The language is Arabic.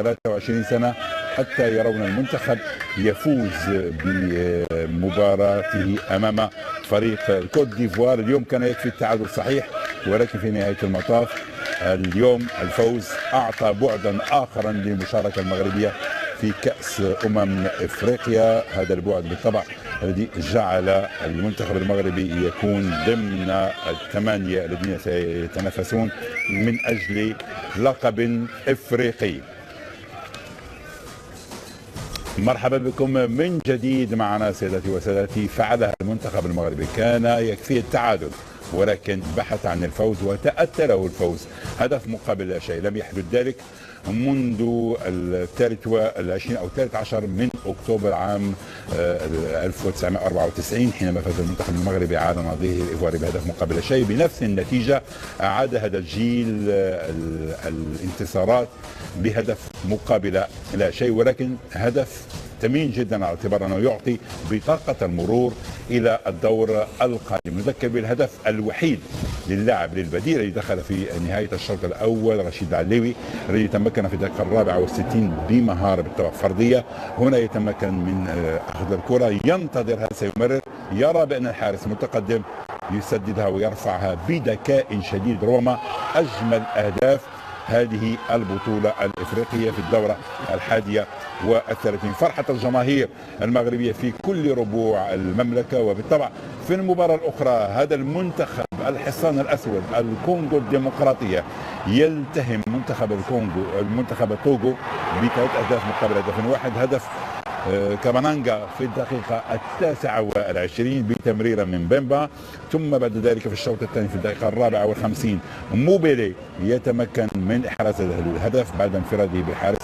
23 سنة حتى يرون المنتخب يفوز بمباراته أمام فريق الكوت ديفوار. اليوم كان يكفي التعادل صحيح، ولكن في نهاية المطاف اليوم الفوز أعطى بعدا آخرا للمشاركة المغربية في كأس إفريقيا. هذا البعد بالطبع الذي جعل المنتخب المغربي يكون ضمن الثمانية الذين سيتنافسون من أجل لقب إفريقي. مرحبا بكم من جديد معنا سيداتي وسادتي. فعلها المنتخب المغربي، كان يكفيه التعادل ولكن بحث عن الفوز وتأتى له الفوز، هدف مقابل لا شيء. لم يحدث ذلك منذ الثالث والعشرين أو 13 من أكتوبر عام 1994 حينما فاز المنتخب المغربي على نظيره الإيفواري بهدف مقابل لا شيء. بنفس النتيجة أعاد هذا الجيل الانتصارات بهدف مقابل لا شيء، ولكن هدف ثمين جدا على اعتبار انه يعطي بطاقه المرور الى الدور القادم. نذكر بالهدف الوحيد للاعب للبديل الذي دخل في نهايه الشوط الاول، رشيد علوي، الذي تمكن في الدقيقه 64 بمهاره بالطبع فرديه. هنا يتمكن من اخذ الكره، ينتظرها، سيمرر، يرى بان الحارس متقدم، يسددها ويرفعها بذكاء شديد. روما اجمل اهداف هذه البطولة الإفريقية في الدورة 31. فرحة الجماهير المغربية في كل ربوع المملكة. وبالطبع في المباراة الأخرى هذا المنتخب الحصان الأسود الكونغو الديمقراطية يلتهم منتخب المنتخب التوغو بثلاث أهداف مقابل هدف واحد. هدف كامانانجا في الدقيقة 29 بتمريرة من بيمبا، ثم بعد ذلك في الشوط الثاني في الدقيقة 54 موبيلي يتمكن من إحراز الهدف بعد انفراده بالحارس.